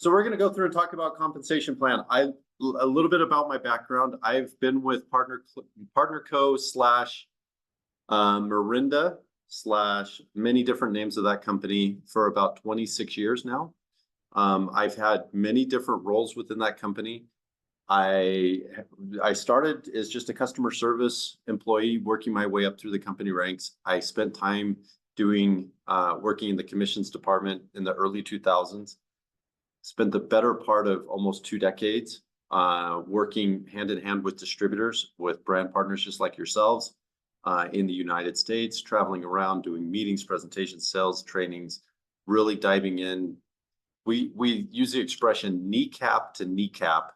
So we're going to go through and talk about compensation plan. A little bit about my background. I've been with PartnerCo slash Marinda slash many different names of that company for about 26 years now. I've had many different roles within that company. I started as just a customer service employee, working my way up through the company ranks. I spent time doing working in the commissions department in the early 2000s. Spent the better part of almost 2 decades working hand in hand with distributors, with brand partners just like yourselves in the United States, traveling around, doing meetings, presentations, sales, trainings, really diving in. We use the expression kneecap to kneecap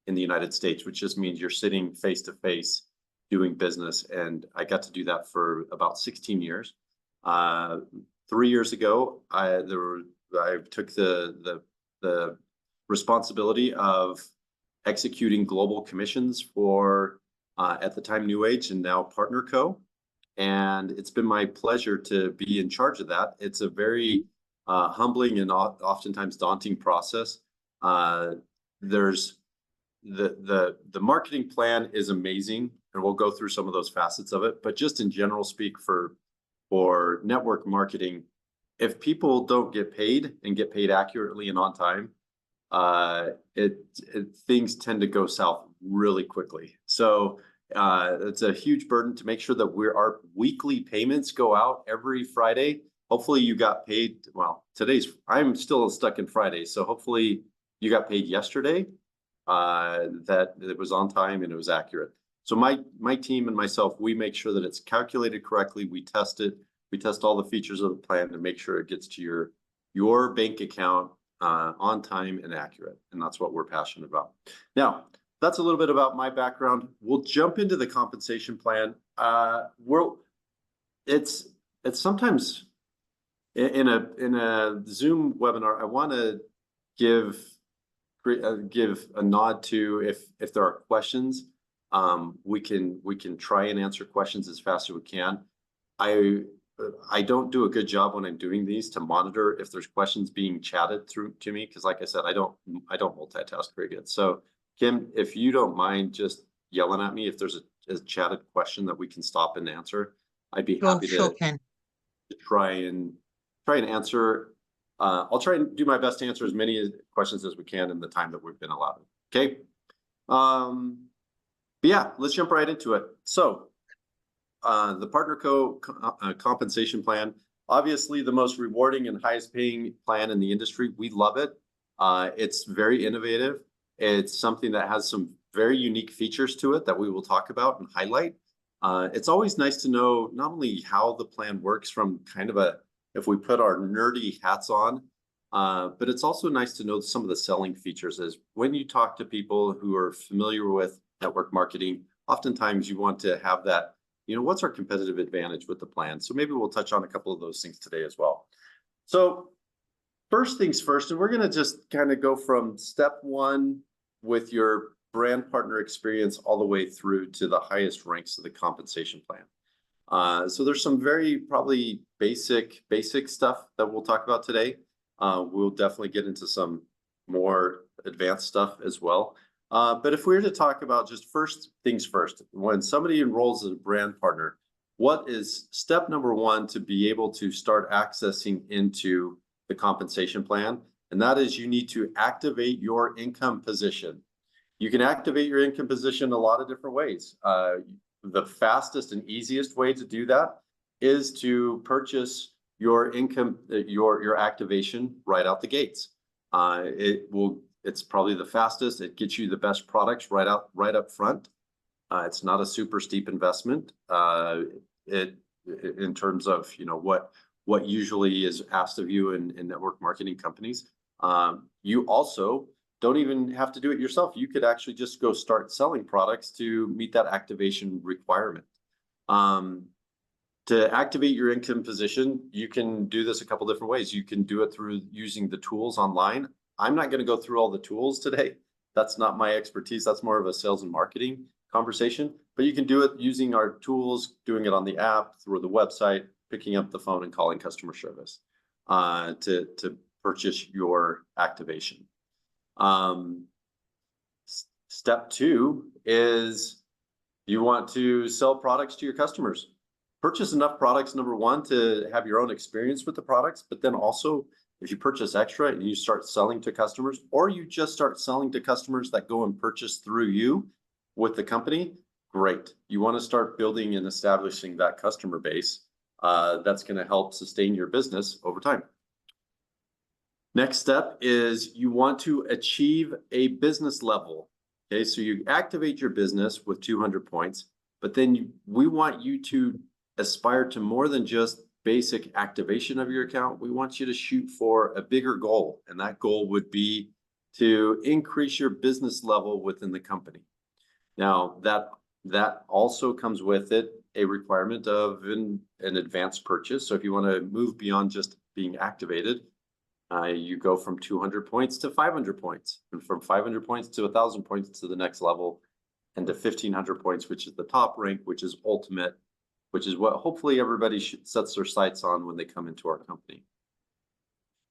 in the United States, which just means you're sitting face to face doing business. And I got to do that for about 16 years. 3 years ago, I took the responsibility of executing global commissions for at the time New Age and now PartnerCo. And it's been my pleasure to be in charge of that. It's a very humbling and oftentimes daunting process. There's the marketing plan is amazing, and we'll go through some of those facets of it. But just in general speak for network marketing, if people don't get paid and get paid accurately and on time, things tend to go south really quickly. So it's a huge burden to make sure that our weekly payments go out every Friday. Hopefully you got paid. Well, I'm still stuck in Friday, so hopefully you got paid yesterday. That it was on time and it was accurate. So my team and myself, we make sure that it's calculated correctly. We test it. We test all the features of the plan to make sure it gets to your bank account on time and accurate. And that's what we're passionate about. Now, that's a little bit about my background. We'll jump into the compensation plan. It's sometimes in a Zoom webinar, I want to give a nod to if there are questions, we can try and answer questions as fast as we can. I don't do a good job when I'm doing these to monitor if there's questions being chatted through to me, because like I said, I don't multitask very good. So Kim, if you don't mind just yelling at me if there's a chatted question that we can stop and answer, I'd be happy to try and answer. I'll try and do my best to answer as many questions as we can in the time that we've been allowed. Okay. But yeah, let's jump right into it. So the PartnerCo compensation plan, obviously the most rewarding and highest paying plan in the industry. We love it. It's very innovative. It's something that has some very unique features to it that we will talk about and highlight. It's always nice to know not only how the plan works from kind of if we put our nerdy hats on, but it's also nice to know some of the selling features. Is when you talk to people who are familiar with network marketing, oftentimes you want to have that, what's our competitive advantage with the plan? So maybe we'll touch on a couple of those things today as well. So first things first, and we're going to just kind of go from step one with your brand partner experience all the way through to the highest ranks of the compensation plan. So there's some very probably basic stuff that we'll talk about today. We'll definitely get into some more advanced stuff as well. But if we were to talk about just first things first, when somebody enrolls as a brand partner, what is step number one to be able to start accessing into the compensation plan? And that is you need to activate your income position. You can activate your income position a lot of different ways. The fastest and easiest way to do that is to purchase your income, your activation right out the gates. It's probably the fastest. It gets you the best products right up front. It's not a super steep investment. In terms of what usually is asked of you in network marketing companies. You also don't even have to do it yourself. You could actually just go start selling products to meet that activation requirement. To activate your income position, you can do this a couple different ways. You can do it through using the tools online. I'm not going to go through all the tools today. That's not my expertise. That's more of a sales and marketing conversation. But you can do it using our tools, doing it on the app, through the website, picking up the phone and calling customer service to purchase your activation. Step 2 is you want to sell products to your customers. Purchase enough products, number 1, to have your own experience with the products, but then also if you purchase extra and you start selling to customers, or you just start selling to customers that go and purchase through you with the company, great. You want to start building and establishing that customer base. That's going to help sustain your business over time. Next step is you want to achieve a business level. Okay, so you activate your business with 200 points, but then we want you to aspire to more than just basic activation of your account. We want you to shoot for a bigger goal, and that goal would be to increase your business level within the company. Now, that also comes with it a requirement of an advanced purchase. So if you want to move beyond just being activated, you go from 200 points to 500 points, and from 500 points to 1,000 points to the next level, and to 1,500 points, which is the top rank, which is ultimate, which is what hopefully everybody sets their sights on when they come into our company.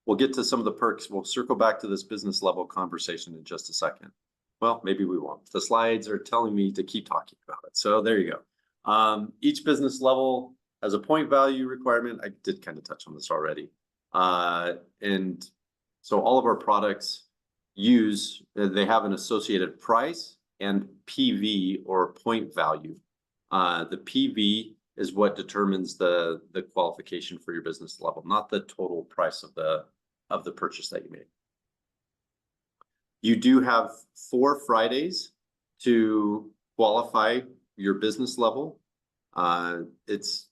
We'll get to some of the perks. We'll circle back to this business level conversation in just a second. Well, maybe we won't. The slides are telling me to keep talking about it. So there you go. Each business level has a point value requirement. I did kind of touch on this already. And so all of our products they have an associated price and PV, or point value. The PV is what determines the qualification for your business level, not the total price of the purchase that you made. You do have 4 Fridays to qualify your business level. That's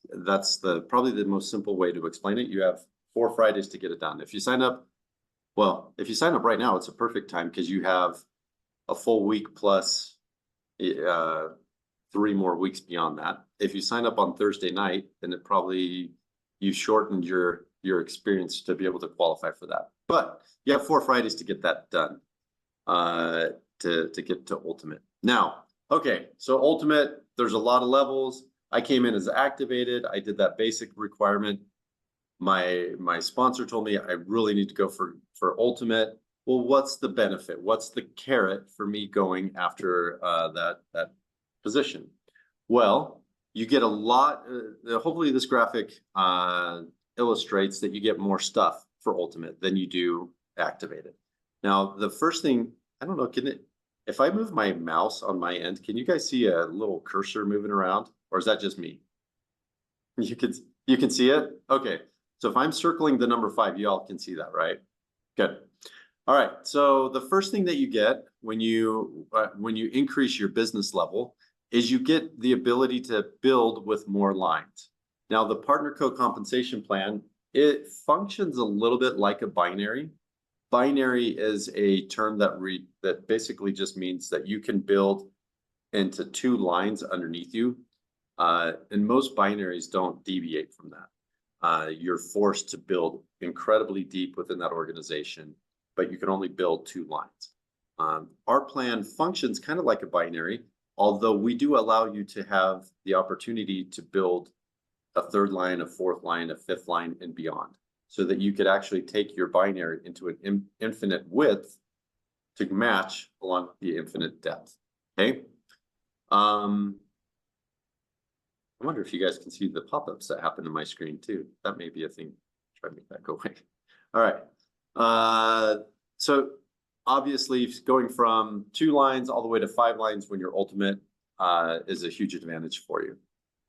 probably the most simple way to explain it. You have 4 Fridays to get it done. If you sign up right now, it's a perfect time, because you have a full week plus 3 more weeks beyond that. If you sign up on Thursday night, then you shortened your experience to be able to qualify for that. But you have 4 Fridays to get that done, to get to ultimate. Now, okay, so ultimate, there's a lot of levels. I came in as activated. I did that basic requirement. My sponsor told me I really need to go for ultimate. Well, what's the benefit? What's the carrot for me going after that position? Well, you get a lot. Hopefully this graphic illustrates that you get more stuff for ultimate than you do activated. Now, the first thing, I don't know, if I move my mouse on my end, can you guys see a little cursor moving around, or is that just me? You can see it? Okay. So if I'm circling the number 5, you all can see that, right? Good. All right. So the first thing that you get when you increase your business level is you get the ability to build with more lines. Now, the partner co-compensation plan, it functions a little bit like a binary. Binary is a term that basically just means that you can build into 2 lines underneath you. And most binaries don't deviate from that. You're forced to build incredibly deep within that organization, but you can only build 2 lines. Our plan functions kind of like a binary, although we do allow you to have the opportunity to build a 3rd line, a 4th line, a 5th line, and beyond, so that you could actually take your binary into an infinite width to match along the infinite depth. Okay. I wonder if you guys can see the pop-ups that happen on my screen too. That may be a thing. Try to make that go away. All right. So obviously going from 2 lines all the way to 5 lines when you're ultimate is a huge advantage for you.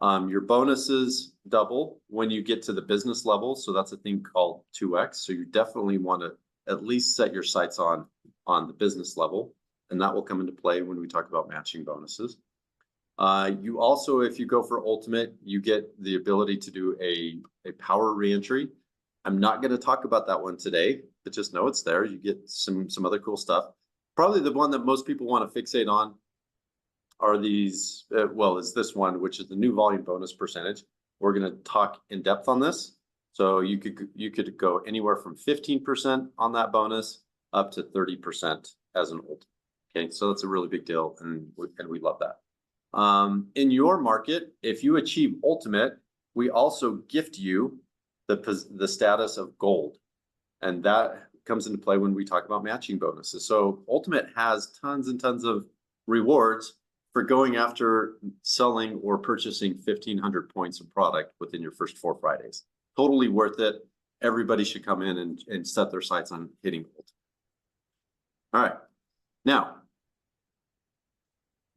Your bonuses double when you get to the business level. So that's a thing called 2x. So you definitely want to at least set your sights on the business level, and that will come into play when we talk about matching bonuses. You also, if you go for ultimate, you get the ability to do a power reentry. I'm not going to talk about that one today, but just know it's there. You get some other cool stuff. Probably the one that most people want to fixate on are these, is this one, which is the new volume bonus percentage. We're going to talk in depth on this. So you could go anywhere from 15% on that bonus up to 30% as an ultimate. Okay, so that's a really big deal, and we love that. In your market, if you achieve ultimate, we also gift you the status of gold, and that comes into play when we talk about matching bonuses. So Ultimate has tons and tons of rewards for going after selling or purchasing 1,500 points of product within your first 4 Fridays. Totally worth it. Everybody should come in and set their sights on hitting Ultimate. All right. Now,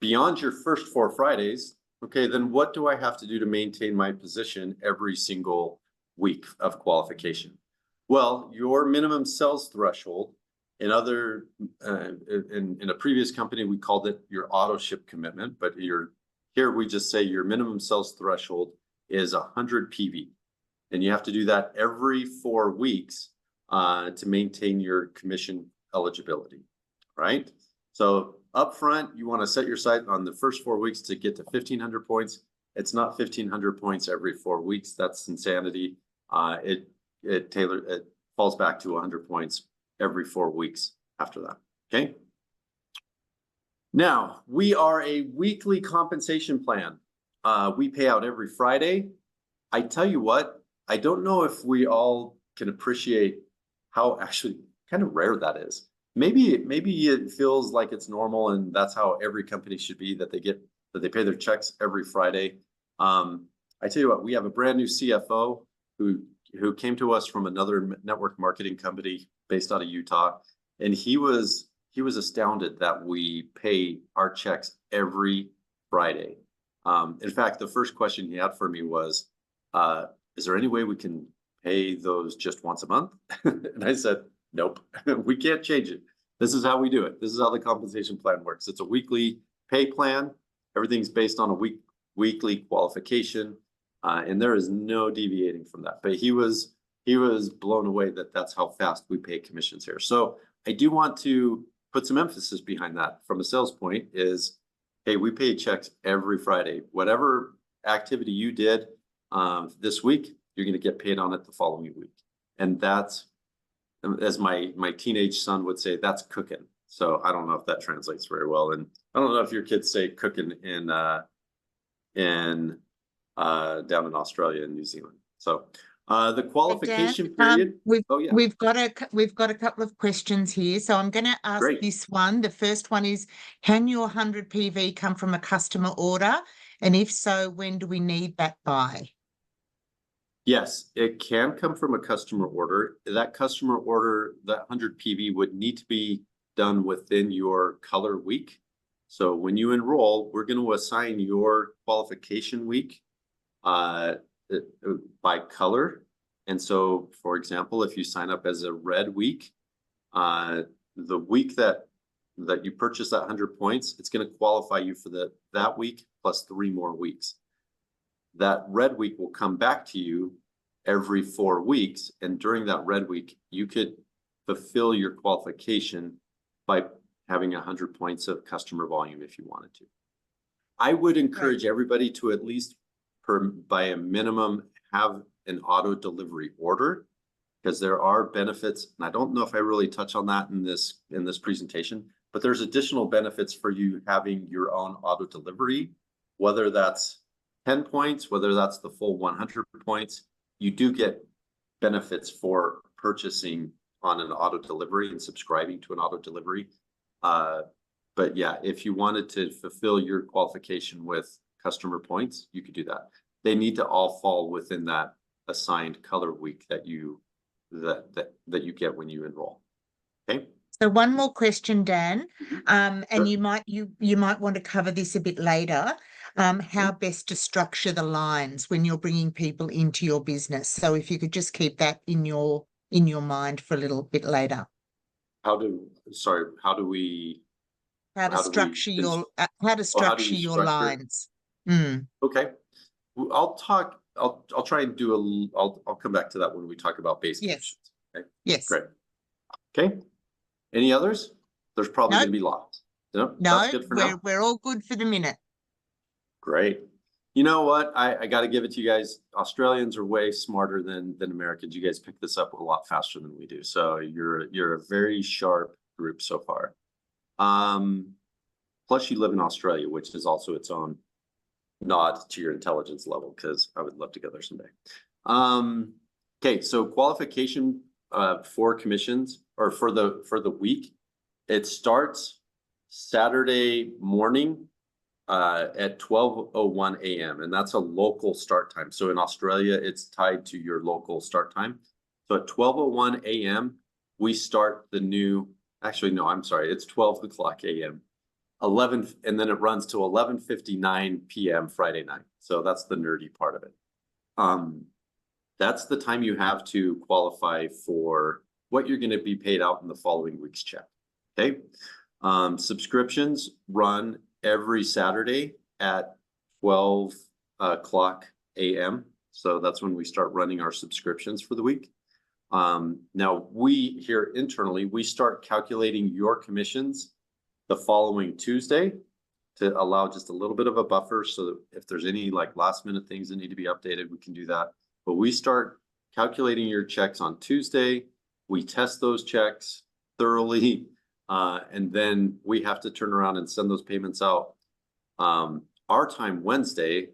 beyond your first 4 Fridays, okay, then what do I have to do to maintain my position every single week of qualification? Well, your minimum sales threshold in a previous company, we called it your auto ship commitment, but here we just say your minimum sales threshold is 100 PV. And you have to do that every 4 weeks to maintain your commission eligibility, right? So upfront, you want to set your sight on the first 4 weeks to get to 1,500 points. It's not 1,500 points every 4 weeks. That's insanity. It falls back to 100 points every 4 weeks after that. Okay. Now we are a weekly compensation plan. We pay out every Friday. I tell you what, I don't know if we all can appreciate how actually kind of rare that is. Maybe it feels like it's normal and that's how every company should be, that they pay their checks every Friday. I tell you what, we have a brand new CFO who came to us from another network marketing company based out of Utah, and he was astounded that we pay our checks every Friday. In fact, the first question he had for me was, is there any way we can pay those just once a month? And I said, nope, we can't change it. This is how we do it. This is how the compensation plan works. It's a weekly pay plan. Everything's based on a weekly qualification. And there is no deviating from that. But he was blown away that that's how fast we pay commissions here. So I do want to put some emphasis behind that from a sales point is, hey, we pay checks every Friday. Whatever activity you did this week, you're going to get paid on it the following week. And that's, as my teenage son would say, that's cooking. So I don't know if that translates very well. And I don't know if your kids say cooking in down in Australia and New Zealand. So the qualification period. We've got a couple of questions here. So I'm going to ask Great. this one. The first one is, can your 100 PV come from a customer order? And if so, when do we need that by? Yes, it can come from a customer order. That customer order, that 100 PV would need to be done within your color week. So when you enroll, we're going to assign your qualification week by color. And so, for example, if you sign up as a red week, the week that you purchase that 100 points, it's going to qualify you for that week plus 3 more weeks. That red week will come back to you every 4 weeks. And during that red week, you could fulfill your qualification by having 100 points of customer volume if you wanted to. I would encourage everybody to at least by a minimum have an auto delivery order, because there are benefits. And I don't know if I really touch on that in this presentation, but there's additional benefits for you having your own auto delivery, whether that's 10 points, whether that's the full 100 points. You do get benefits for purchasing on an auto delivery and subscribing to an auto delivery. But yeah, if you wanted to fulfill your qualification with customer points, you could do that. They need to all fall within that assigned color week that you get when you enroll. Okay. So one more question, Dan, and sure. you might want to cover this a bit later. How best to structure the lines when you're bringing people into your business. So if you could just keep that in your mind for a little bit later. How to structure your lines. Okay. I'll try and I'll come back to that when we talk about base commissions. Okay? Yes. Great. Okay. Any others? There's probably going to be lots. No, that's good for now. We're all good for the minute. Great. You know what? I got to give it to you guys. Australians are way smarter than Americans. You guys pick this up a lot faster than we do. So you're a very sharp group so far. Plus you live in Australia, which is also its own nod to your intelligence level, because I would love to go there someday. Okay, so qualification for commissions. or for the week, it starts Saturday morning at 12:01 a.m. and that's a local start time. So in Australia, it's tied to your local start time. So at 12:01 a.m. we start the new. Actually, no, I'm sorry. It's 12 o'clock a.m. 11, and then it runs to 11:59 p.m. Friday night. So that's the nerdy part of it. That's the time you have to qualify for what you're going to be paid out in the following week's check. Okay. Subscriptions run every Saturday at 12 o'clock a.m. So that's when we start running our subscriptions for the week. Now we here internally, we start calculating your commissions the following Tuesday to allow just a little bit of a buffer so that if there's any like last minute things that need to be updated, we can do that. But we start calculating your checks on Tuesday. We test those checks thoroughly. And then we have to turn around and send those payments out our time Wednesday,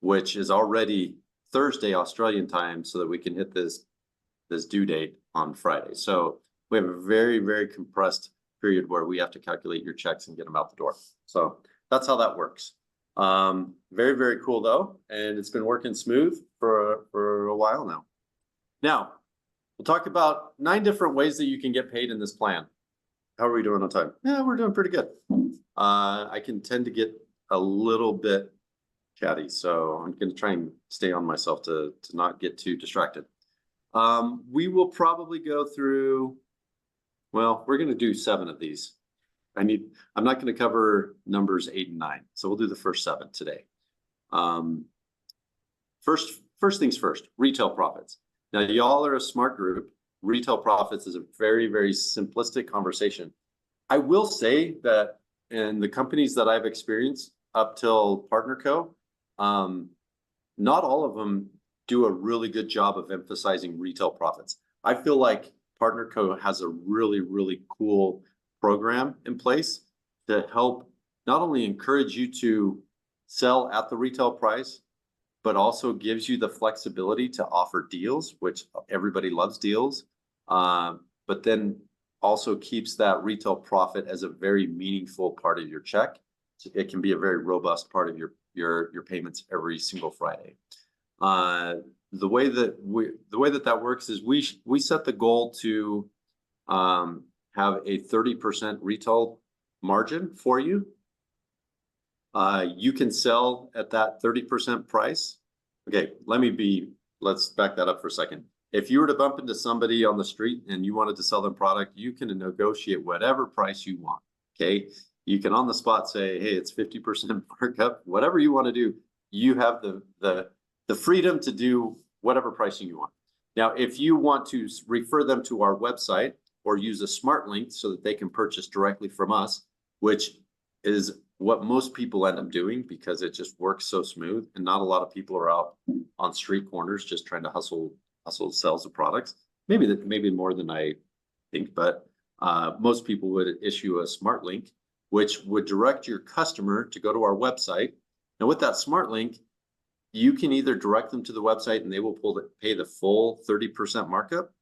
which is already Thursday Australian time, so that we can hit this due date on Friday. So we have a very, very compressed period where we have to calculate your checks and get them out the door. So that's how that works. Very, very cool though. And it's been working smooth for a while now. Now, we'll talk about 9 different ways that you can get paid in this plan. How are we doing on time? Yeah, we're doing pretty good. I can tend to get a little bit chatty, so I'm going to try and stay on myself to not get too distracted. We will probably go through, well, we're going to do 7 of these. I'm not going to cover numbers 8 and 9, so we'll do the first 7 today. First things first, retail profits. Now, y'all are a smart group. Retail profits is a very, very simplistic conversation. I will say that in the companies that I've experienced up till PartnerCo, not all of them do a really good job of emphasizing retail profits. I feel like PartnerCo has a really, really cool program in place to help not only encourage you to sell at the retail price, but also gives you the flexibility to offer deals, which everybody loves deals. But then also keeps that retail profit as a very meaningful part of your check. So it can be a very robust part of your payments every single Friday. The way that works is we set the goal to have a 30% retail margin for you. You can sell at that 30% price. Okay, let's back that up for a second. If you were to bump into somebody on the street and you wanted to sell them product, you can negotiate whatever price you want. Okay, you can on the spot say, hey, it's 50% markup, whatever you want to do. You have the freedom to do whatever pricing you want. Now, if you want to refer them to our website or use a smart link so that they can purchase directly from us, which is what most people end up doing because it just works so smooth, and not a lot of people are out on street corners just trying to hustle sales of products. Maybe more than I think, but most people would issue a smart link, which would direct your customer to go to our website. And with that smart link, you can either direct them to the website and they will pay the full 30% markup.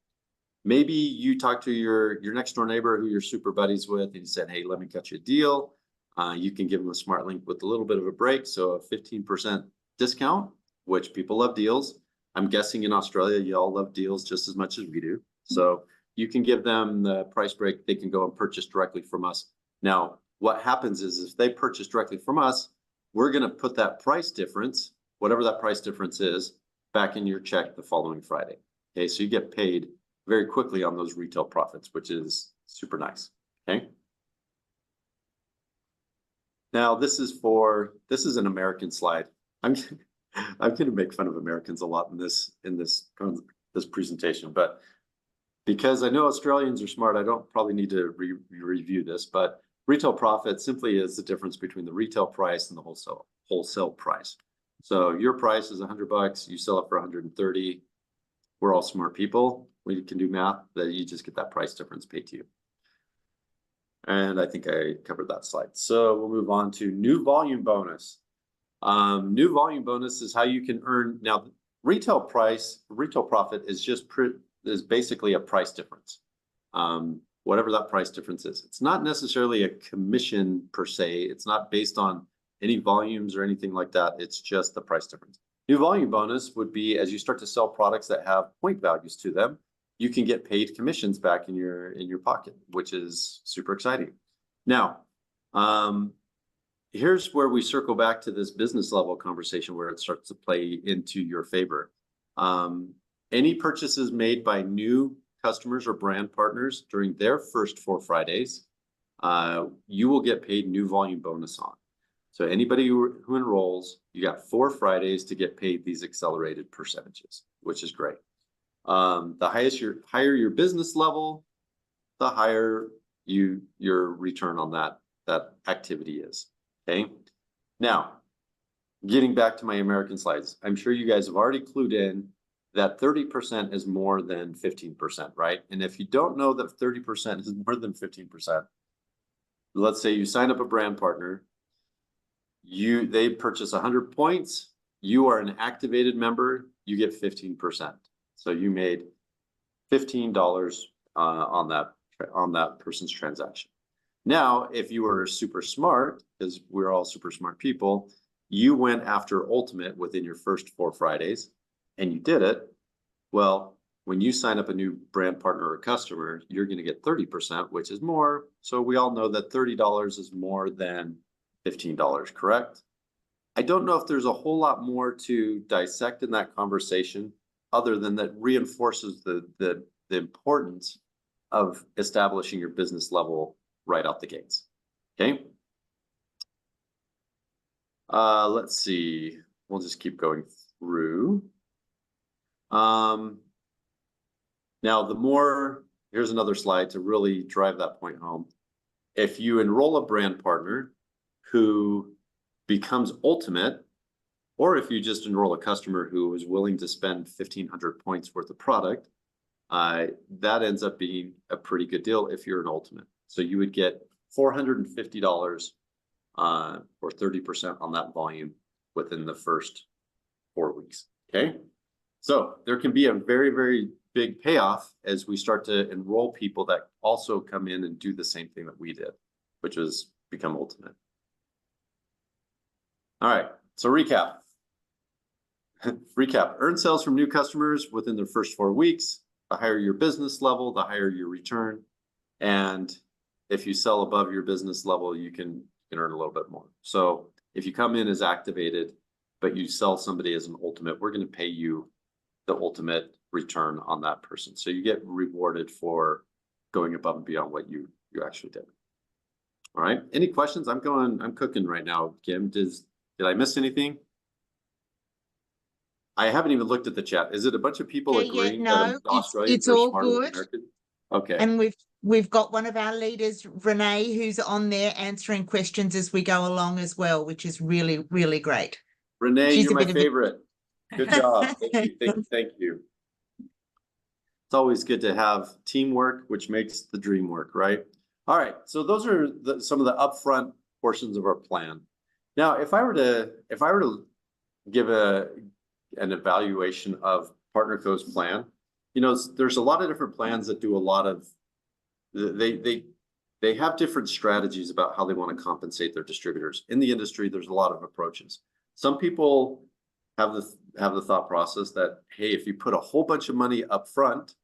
Maybe you talk to your next door neighbor who you're super buddies with and you said, hey, let me cut you a deal. You can give them a smart link with a little bit of a break. So a 15% discount, which people love deals. I'm guessing in Australia, y'all love deals just as much as we do. So you can give them the price break. They can go and purchase directly from us. Now, what happens is if they purchase directly from us, we're going to put that price difference, whatever that price difference is, back in your check the following Friday. Okay, so you get paid very quickly on those retail profits, which is super nice. Okay. Now this is an American slide. I'm going to make fun of Americans a lot in this presentation, but because I know Australians are smart, I don't probably need to review this, but retail profit simply is the difference between the retail price and the wholesale price. So your price is $100, you sell it for 130. We're all smart people. We can do math that you just get that price difference paid to you. And I think I covered that slide. So we'll move on to new volume bonus. New volume bonus is how you can earn. Now, retail profit is basically a price difference. whatever that price difference is. It's not necessarily a commission per se. It's not based on any volumes or anything like that. It's just the price difference. New volume bonus would be as you start to sell products that have point values to them, you can get paid commissions back in your pocket, which is super exciting. Now, here's where we circle back to this business level conversation where it starts to play into your favor. Any purchases made by new customers or brand partners during their first 4 Fridays, you will get paid new volume bonus on. So anybody who enrolls, you got 4 Fridays to get paid these accelerated percentages, which is great. The higher your business level, the higher your return on that activity is. Okay. Now, getting back to my American slides, I'm sure you guys have already clued in that 30% is more than 15%, right? And if you don't know that 30% is more than 15%, let's say you sign up a brand partner, they purchase 100 points, you are an activated member, you get 15%. So you made $15 on that person's transaction. Now, if you were super smart, because we're all super smart people, you went after Ultimate within your first 4 Fridays and you did it. Well, when you sign up a new brand partner or customer, you're going to get 30%, which is more. So we all know that $30 is more than $15, correct? I don't know if there's a whole lot more to dissect in that conversation other than that reinforces the importance of establishing your business level right out the gates. Okay. Let's see. We'll just keep going through. Now, here's another slide to really drive that point home. If you enroll a brand partner who becomes Ultimate, or if you just enroll a customer who is willing to spend 1,500 points worth of product, that ends up being a pretty good deal if you're an Ultimate. So you would get $450 or 30% on that volume within the first 4 weeks. Okay. So there can be a very, very big payoff as we start to enroll people that also come in and do the same thing that we did, which is become Ultimate. All right. So recap. Earn sales from new customers within their first 4 weeks. The higher your business level, the higher your return. And if you sell above your business level, you can earn a little bit more. So if you come in as activated, but you sell somebody as an Ultimate, we're going to pay you the Ultimate return on that person. So you get rewarded for going above and beyond what you actually did. All right. Any questions? I'm cooking right now, Kim. Did I miss anything? I haven't even looked at the chat. Is it a bunch of people agreeing that Australians it's are all smarter than good. Americans? Okay. And we've got one of our leaders, Renee, who's on there answering questions as we go along as well, which is really, really great. Renee, you're my favorite. Good job. Thank you. It's always good to have teamwork, which makes the dream work, right? All right. So those are some of the upfront portions of our plan. Now, if I were to give an evaluation of PartnerCo's plan, there's a lot of different plans that do a lot of, they have different strategies about how they want to compensate their distributors. In the industry, there's a lot of approaches. Some people have the thought process that, hey, if you put a whole bunch of money up front,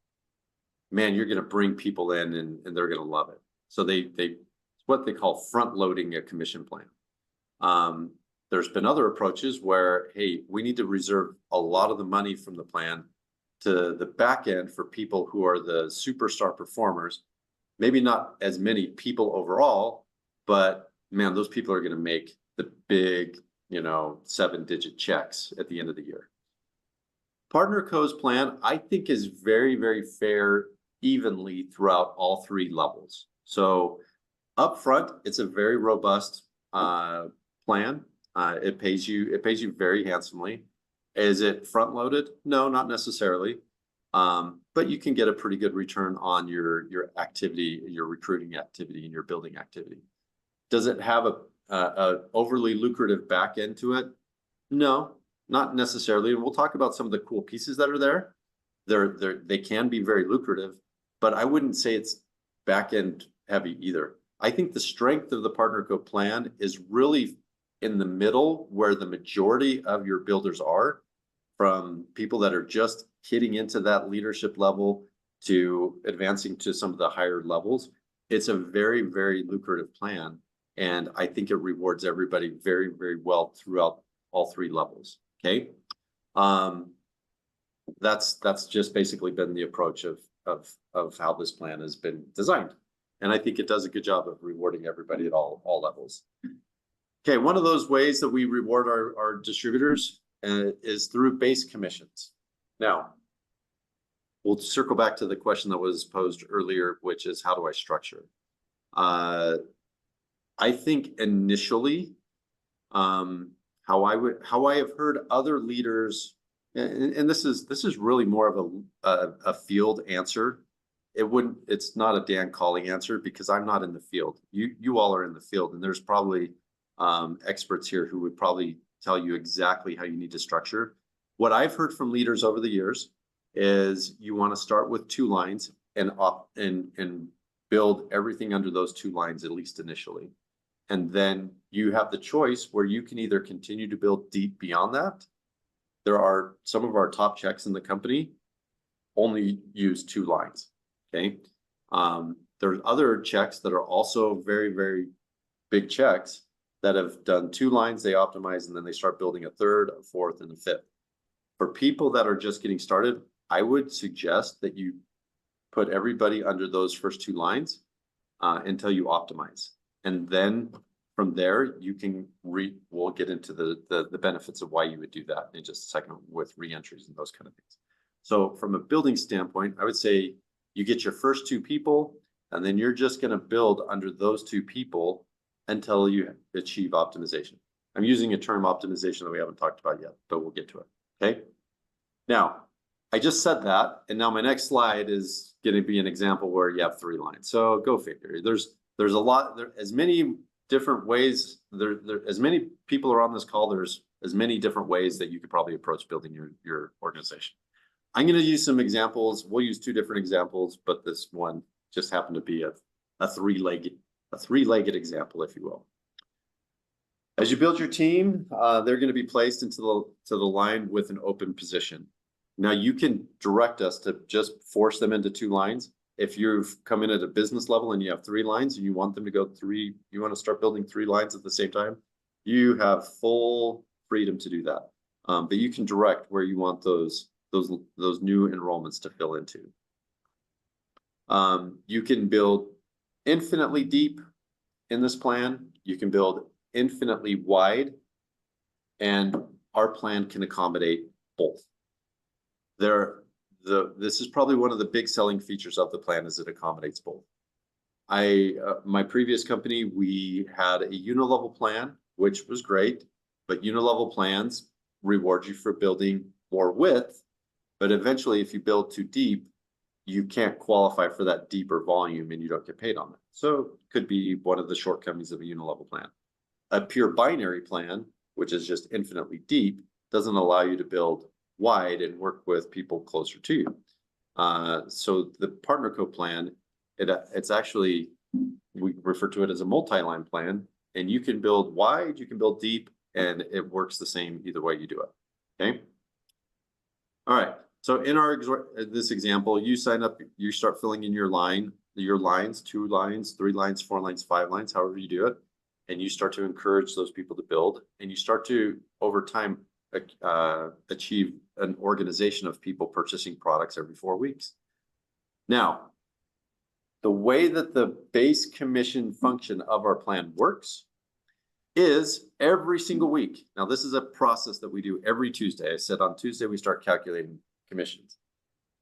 man, you're going to bring people in and they're going to love it. So it's what they call front loading a commission plan. There's been other approaches where, hey, we need to reserve a lot of the money from the plan to the back end for people who are the superstar performers. Maybe not as many people overall, but man, those people are going to make the big, 7-digit checks at the end of the year. PartnerCo's plan, I think, is very, very fair evenly throughout all 3 levels. So up front, it's a very robust plan. It pays you very handsomely. Is it front loaded? No, not necessarily. But you can get a pretty good return on your activity, your recruiting activity, and your building activity. Does it have a overly lucrative back end to it? No, not necessarily. And we'll talk about some of the cool pieces that are there. They can be very lucrative, but I wouldn't say it's back end heavy either. I think the strength of the PartnerCo plan is really in the middle where the majority of your builders are, from people that are just hitting into that leadership level to advancing to some of the higher levels. It's a very, very lucrative plan. And I think it rewards everybody very, very well throughout all three levels. Okay. That's just basically been the approach of how this plan has been designed. And I think it does a good job of rewarding everybody at all levels. Okay, one of those ways that we reward our distributors is through base commissions. Now, we'll circle back to the question that was posed earlier, which is how do I structure? I think initially, how I have heard other leaders, and this is really more of a field answer. It's not a Dan calling answer because I'm not in the field. You all are in the field, and there's probably experts here who would probably tell you exactly how you need to structure. What I've heard from leaders over the years is you want to start with 2 lines and build everything under those 2 lines, at least initially. And then you have the choice where you can either continue to build deep beyond that. There are some of our top checks in the company only use 2 lines. Okay. There's other checks that are also very, very big checks that have done 2 lines, they optimize, and then they start building a 3rd, a 4th, and a 5th. For people that are just getting started, I would suggest that you put everybody under those first 2 lines until you optimize. And then from there, you can we'll get into the benefits of why you would do that in just a second with reentries and those kind of things. So from a building standpoint, I would say you get your first 2 people, and then you're just going to build under those 2 people until you achieve optimization. I'm using a term optimization that we haven't talked about yet, but we'll get to it. Okay. Now, I just said that, and now my next slide is going to be an example where you have 3 lines. So go figure. There's a lot, as many different ways, as many people are on this call, there's as many different ways that you could probably approach building your organization. I'm going to use some examples. We'll use 2 different examples, but this one just happened to be a three-legged example, if you will. As you build your team, they're going to be placed into the line with an open position. Now you can direct us to just force them into 2 lines. If you've come in at a business level and you have 3 lines and you want them to go 3, you want to start building 3 lines at the same time, you have full freedom to do that. But you can direct where you want those new enrollments to fill into. You can build infinitely deep in this plan. You can build infinitely wide, and our plan can accommodate both. This is probably one of the big selling features of the plan, is it accommodates both. My previous company, we had a unilevel plan, which was great, but unilevel plans reward you for building more width, but eventually if you build too deep, you can't qualify for that deeper volume and you don't get paid on it. So it could be one of the shortcomings of a unilevel plan. A pure binary plan, which is just infinitely deep, doesn't allow you to build wide and work with people closer to you. So the PartnerCo plan, it's actually, we refer to it as a multi-line plan, and you can build wide, you can build deep, and it works the same either way you do it. Okay. All right. So in this example, you sign up, you start filling in your lines, 2 lines, 3 lines, 4 lines, 5 lines, however you do it. And you start to encourage those people to build, and you start to, over time, achieve an organization of people purchasing products every 4 weeks. Now, the way that the base commission function of our plan works is every single week. Now, this is a process that we do every Tuesday. I said on Tuesday, we start calculating commissions.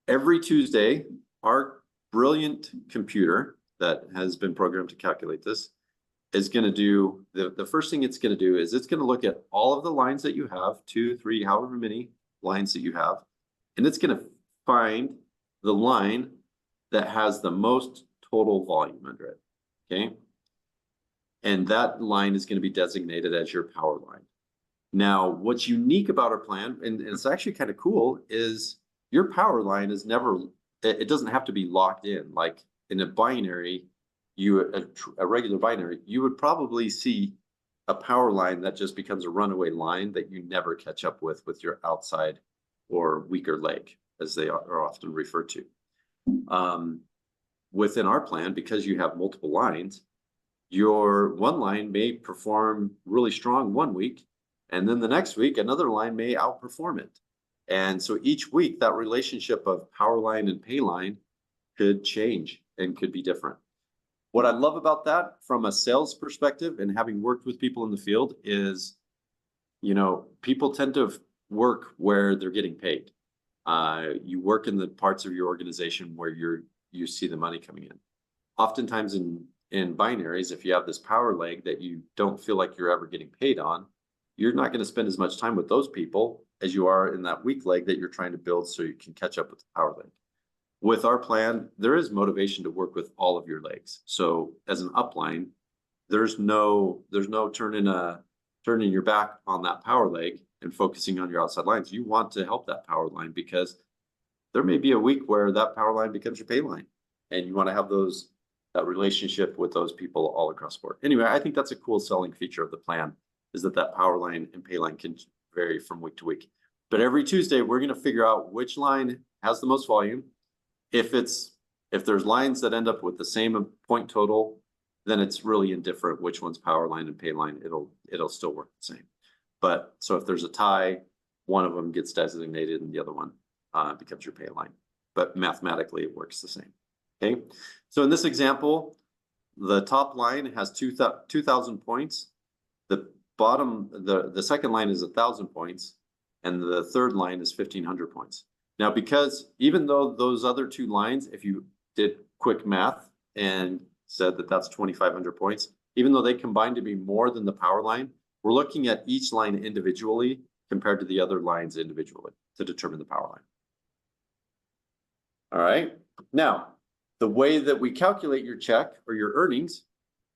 Every Tuesday, our brilliant computer that has been programmed to calculate this is going to do, the first thing it's going to do is it's going to look at all of the lines that you have, 2, 3, however many lines that you have, and it's going to find the line that has the most total volume under it. Okay. And that line is going to be designated as your power line. Now, what's unique about our plan, and it's actually kind of cool, is your power line is never, it doesn't have to be locked in. Like in a binary, a regular binary, you would probably see a power line that just becomes a runaway line that you never catch up with your outside or weaker leg, as they are often referred to. Within our plan, because you have multiple lines, your one line may perform really strong one week, and then the next week, another line may outperform it. And so each week, that relationship of power line and pay line could change and could be different. What I love about that from a sales perspective and having worked with people in the field is, you know, people tend to work where they're getting paid. You work in the parts of your organization where you see the money coming in. Oftentimes in binaries, if you have this power leg that you don't feel like you're ever getting paid on, you're not going to spend as much time with those people as you are in that weak leg that you're trying to build so you can catch up with the power leg. With our plan, there is motivation to work with all of your legs. So as an upline, there's no turning your back on that power leg and focusing on your outside lines. You want to help that power line because there may be a week where that power line becomes your pay line, and you want to have that relationship with those people all across the board. Anyway, I think that's a cool selling feature of the plan, is that power line and pay line can vary from week to week. But every Tuesday, we're going to figure out which line has the most volume. If there's lines that end up with the same point total, then it's really indifferent which one's power line and pay line. It'll still work the same. But so if there's a tie, one of them gets designated and the other one becomes your pay line. But mathematically, it works the same. Okay. So in this example, the top line has 2,000 points. The bottom, the second line is 1,000 points, and the third line is 1,500 points. Now, because even though those other two lines, if you did quick math and said that that's 2,500 points, even though they combine to be more than the power line, we're looking at each line individually compared to the other lines individually to determine the power line. All right. Now, the way that we calculate your check or your earnings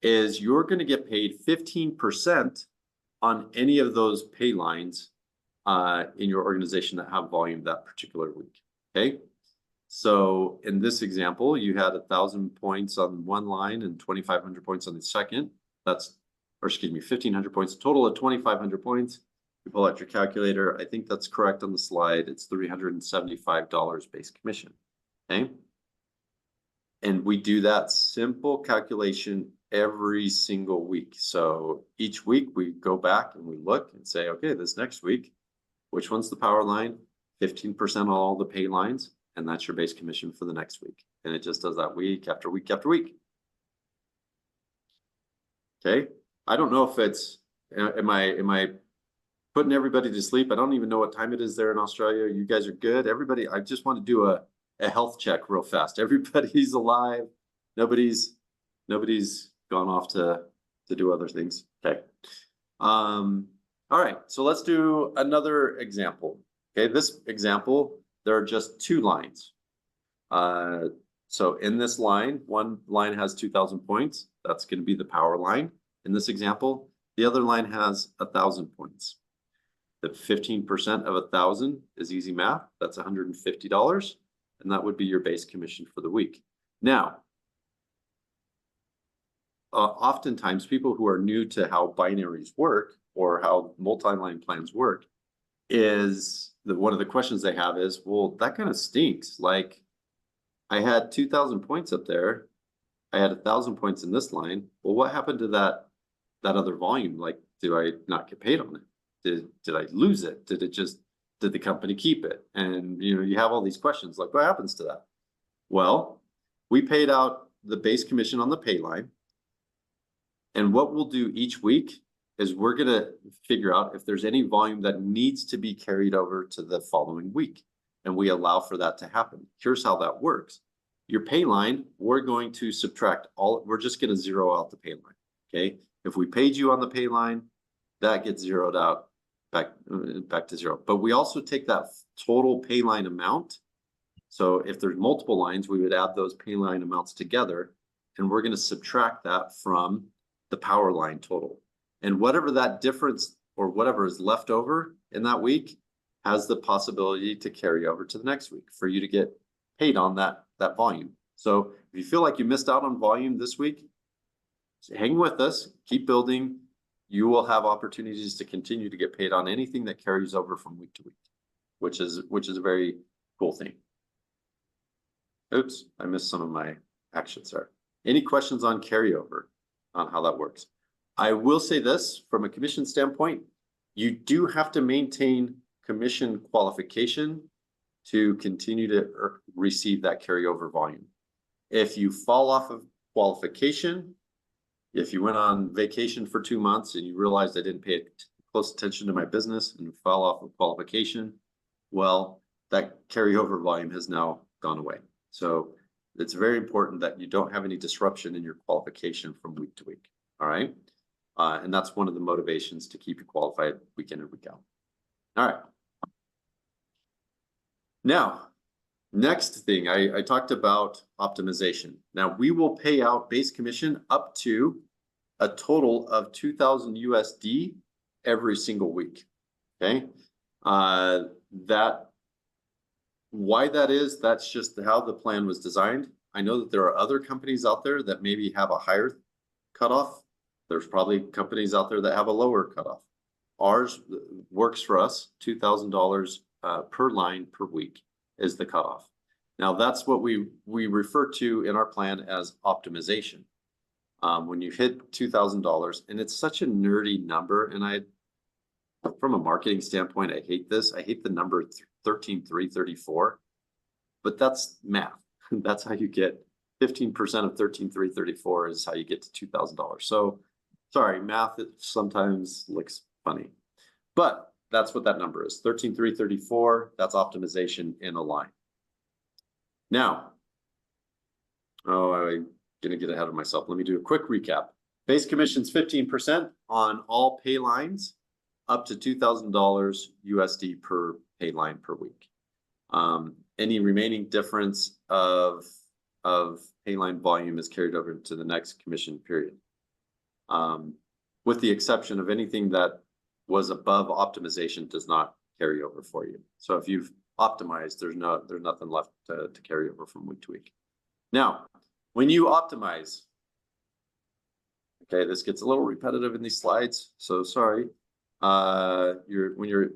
is you're going to get paid 15% on any of those pay lines in your organization that have volume that particular week. Okay. So in this example, you had 1,000 points on one line and 2,500 points on the second. Or excuse me, 1,500 points, a total of 2,500 points. You pull out your calculator. I think that's correct on the slide. It's $375 base commission. Okay. And we do that simple calculation every single week. So each week we go back and we look and say, okay, this next week, which one's the power line? 15% on all the pay lines, and that's your base commission for the next week. And it just does that week after week after week. Okay. I don't know if it's, am I putting everybody to sleep? I don't even know what time it is there in Australia. You guys are good. Everybody, I just want to do a health check real fast. Everybody's alive. Nobody's gone off to do other things. Okay. All right, so let's do another example. Okay, this example, there are just two lines. So in this line, one line has 2,000 points. That's going to be the power line. In this example, the other line has 1,000 points. The 15% of 1,000 is easy math. That's $150, and that would be your base commission for the week. Now, oftentimes people who are new to how binaries work or how multi-line plans work is one of the questions they have is, well, that kind of stinks. Like I had 2,000 points up there. I had 1,000 points in this line. Well, what happened to that other volume? Like, do I not get paid on it? Did I lose it? Did the company keep it? And you have all these questions like, what happens to that? Well, we paid out the base commission on the pay line. And what we'll do each week is we're going to figure out if there's any volume that needs to be carried over to the following week. And we allow for that to happen. Here's how that works. Your pay line, we're going to subtract we're just going to zero out the pay line. Okay. If we paid you on the pay line, that gets zeroed out back to zero. But we also take that total pay line amount. So if there's multiple lines, we would add those pay line amounts together, and we're going to subtract that from the power line total. And whatever that difference or whatever is left over in that week has the possibility to carry over to the next week for you to get paid on that volume. So If you feel like you missed out on volume this week, hang with us, keep building. You will have opportunities to continue to get paid on anything that carries over from week to week, which is a very cool thing. Oops, I missed some of my actions there. Any questions on carryover, on how that works? I will say this, from a commission standpoint, you do have to maintain commission qualification to continue to receive that carryover volume. If you fall off of qualification, if you went on vacation for 2 months and you realized I didn't pay close attention to my business and fell off of qualification, well, that carryover volume has now gone away. So it's very important that you don't have any disruption in your qualification from week to week. All right. And that's one of the motivations to keep you qualified week in and week out. All right. Now, next thing, I talked about optimization. Now we will pay out base commission up to a total of 2,000 USD every single week. Okay. Why that is, that's just how the plan was designed. I know that there are other companies out there that maybe have a higher cutoff. There's probably companies out there that have a lower cutoff. Ours works for us, $2,000 per line per week is the cutoff. Now that's what we refer to in our plan as optimization. When you hit $2,000, and it's such a nerdy number, and from a marketing standpoint, I hate this. I hate the number 13,334, but that's math. That's how you get 15% of 13,334 is how you get to $2,000. So sorry, math, it sometimes looks funny, but that's what that number is. 13,334, that's optimization in a line. Now, I'm gonna get ahead of myself. Let me do a quick recap. Base commission's 15% on all pay lines up to $2,000 USD per pay line per week. Any remaining difference of pay line volume is carried over to the next commission period. With the exception of anything that was above optimization does not carry over for you. So if you've optimized, there's nothing left to carry over from week to week. Now, when you optimize, okay, this gets a little repetitive in these slides, so sorry. When your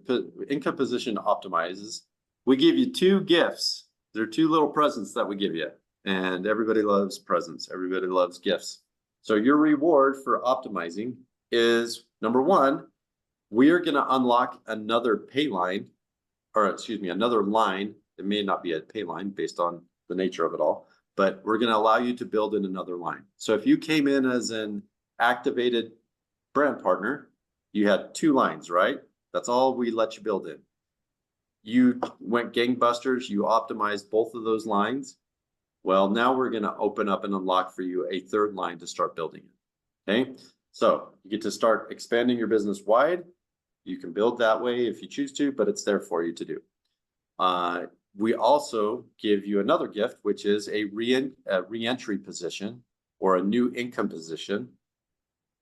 income position optimizes, we give you 2 gifts. There are 2 little presents that we give you, and everybody loves presents. Everybody loves gifts. So your reward for optimizing is, number 1, we are going to unlock another pay line, or excuse me, another line. It may not be a pay line based on the nature of it all, but we're going to allow you to build in another line. So if you came in as an activated brand partner, you had 2 lines, right? That's all we let you build in. You went gangbusters, you optimized both of those lines. Well, now we're going to open up and unlock for you a 3rd line to start building it. Okay, so you get to start expanding your business wide. You can build that way if you choose to, but it's there for you to do. We also give you another gift, which is a re-entry position or a new income position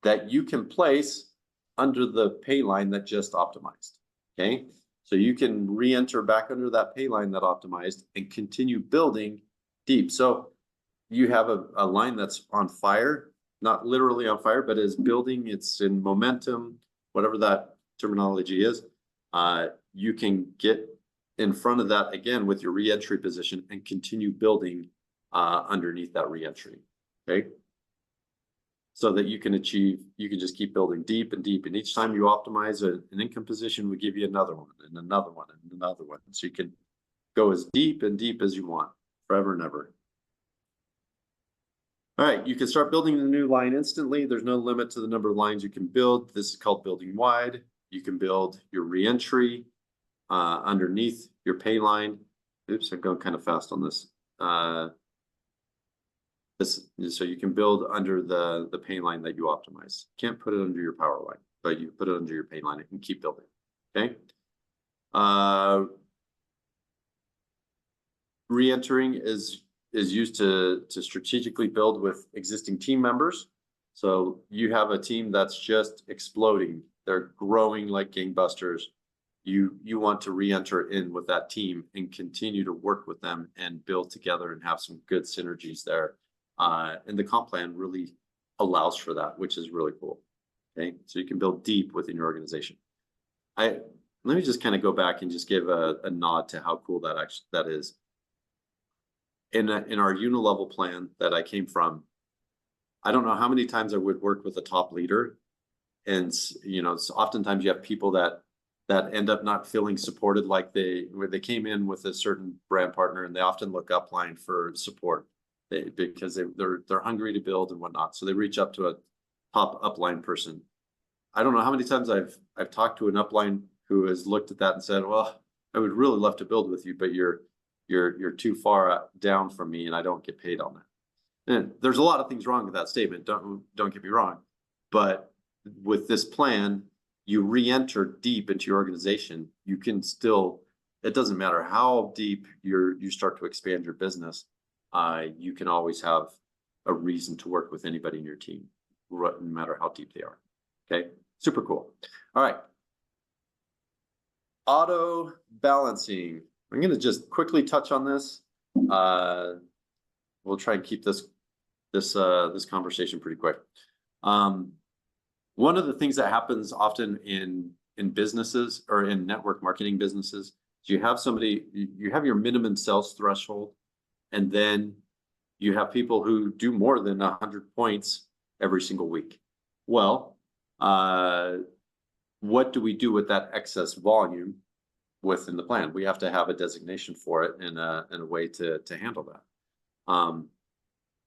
that you can place under the pay line that just optimized. Okay, so you can re-enter back under that pay line that optimized and continue building deep. So you have a line that's on fire, not literally on fire, but is building, it's in momentum, whatever that terminology is. You can get in front of that again with your re-entry position and continue building underneath that re-entry. Okay, so that you can just keep building deep and deep. And each time you optimize an income position, we give you another one and another one and another one. So you can go as deep and deep as you want, forever and ever. All right, you can start building the new line instantly. There's no limit to the number of lines you can build. This is called building wide. You can build your re-entry underneath your pay line. Oops, I'm going kind of fast on this. So you can build under the pay line that you optimize. Can't put it under your power line, but you put it under your pay line and keep building. Okay. Re-entering is used to strategically build with existing team members. So you have a team that's just exploding. They're growing like gangbusters. You want to re-enter in with that team and continue to work with them and build together and have some good synergies there And the comp plan really allows for that, which is really cool. Okay, so you can build deep within your organization. Let me just kind of go back and just give a nod to how cool that is. In our unilevel plan that I came from, I don't know how many times I would work with a top leader, and so oftentimes you have people that end up not feeling supported like where they came in with a certain brand partner, and they often look upline for support because they're hungry to build and whatnot. So they reach up to a top upline person. I don't know how many times I've talked to an upline who has looked at that and said, "Well, I would really love to build with you, but you're too far down from me, and I don't get paid on that." And there's a lot of things wrong with that statement. Don't get me wrong, but with this plan, you re-enter deep into your organization. You can still. It doesn't matter how deep you start to expand your business. You can always have a reason to work with anybody in your team, no matter how deep they are. Okay, super cool. All right. Auto balancing. I'm going to just quickly touch on this. We'll try and keep this conversation pretty quick. One of the things that happens often in businesses or in network marketing businesses is you have somebody, you have your minimum sales threshold, and then you have people who do more than 100 points every single week. Well, what do we do with that excess volume within the plan? We have to have a designation for it and a way to handle that.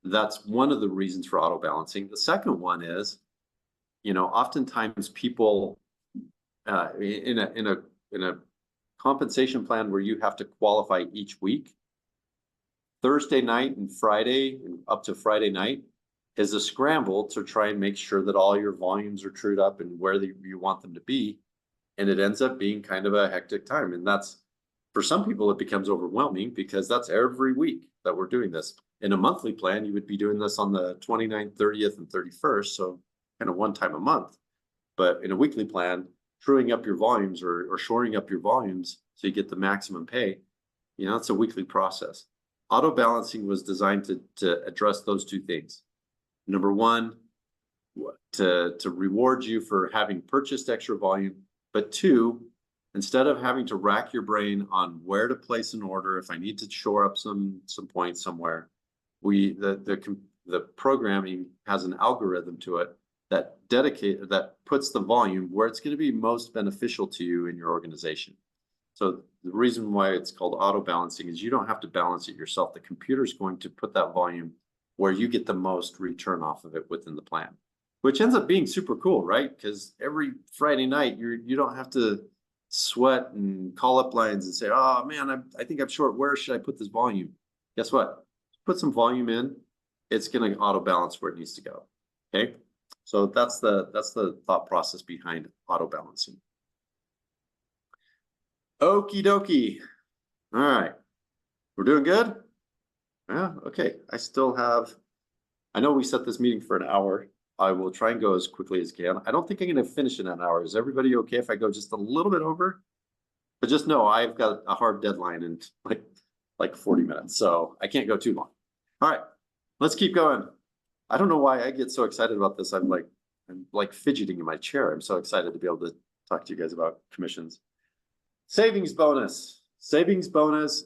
That's one of the reasons for auto balancing. The second one is, oftentimes people in a compensation plan where you have to qualify each week, Thursday night and Friday and up to Friday night is a scramble to try and make sure that all your volumes are trued up and where you want them to be. And it ends up being kind of a hectic time. And that's, for some people, it becomes overwhelming because that's every week that we're doing this. In a monthly plan, you would be doing this on the 29th, 30th, and 31st. So kind of one time a month. But in a weekly plan, truing up your volumes or shoring up your volumes so you get the maximum pay, it's a weekly process. Auto balancing was designed to address those two things. Number one, to reward you for having purchased extra volume, but two, instead of having to rack your brain on where to place an order, if I need to shore up some points somewhere, the programming has an algorithm to it that puts the volume where it's going to be most beneficial to you in your organization. So the reason why it's called auto balancing is you don't have to balance it yourself. The computer's going to put that volume where you get the most return off of it within the plan, which ends up being super cool, right? Because every Friday night you don't have to sweat and call up lines and say, "Oh man, I think I'm short. Where should I put this volume?" Guess what? Put some volume in. It's going to auto balance where it needs to go. Okay, so that's the thought process behind auto balancing. Okie dokie. All right, we're doing good. Yeah, okay. I know we set this meeting for an hour. I will try and go as quickly as I can. I don't think I'm going to finish in an hour. Is everybody okay if I go just a little bit over? But just know I've got a hard deadline in like 40 minutes, so I can't go too long. All right, let's keep going. I don't know why I get so excited about this. I'm like fidgeting in my chair. I'm so excited to be able to talk to you guys about commissions. Savings bonus. Savings bonus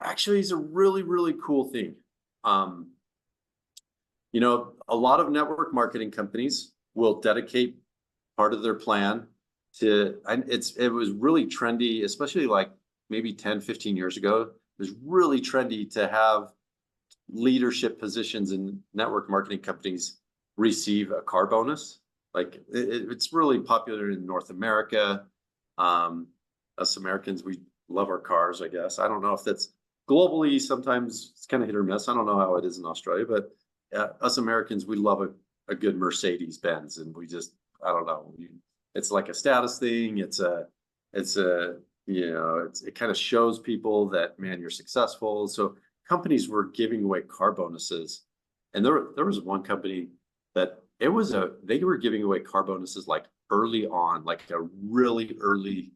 actually is a really, really cool thing. A lot of network marketing companies will dedicate part of their plan to, and it was really trendy, especially like maybe 10, 15 years ago. It was really trendy to have leadership positions in network marketing companies receive a car bonus. Like it's really popular in North America. Us Americans, we love our cars, I guess. I don't know if that's globally, sometimes it's kind of hit or miss. I don't know how it is in Australia, but us Americans, we love a good Mercedes Benz, and we just, I don't know, it's like a status thing. It kind of shows people that, man, you're successful. So companies were giving away car bonuses, and there was one company that they were giving away car bonuses like early on, like a really early,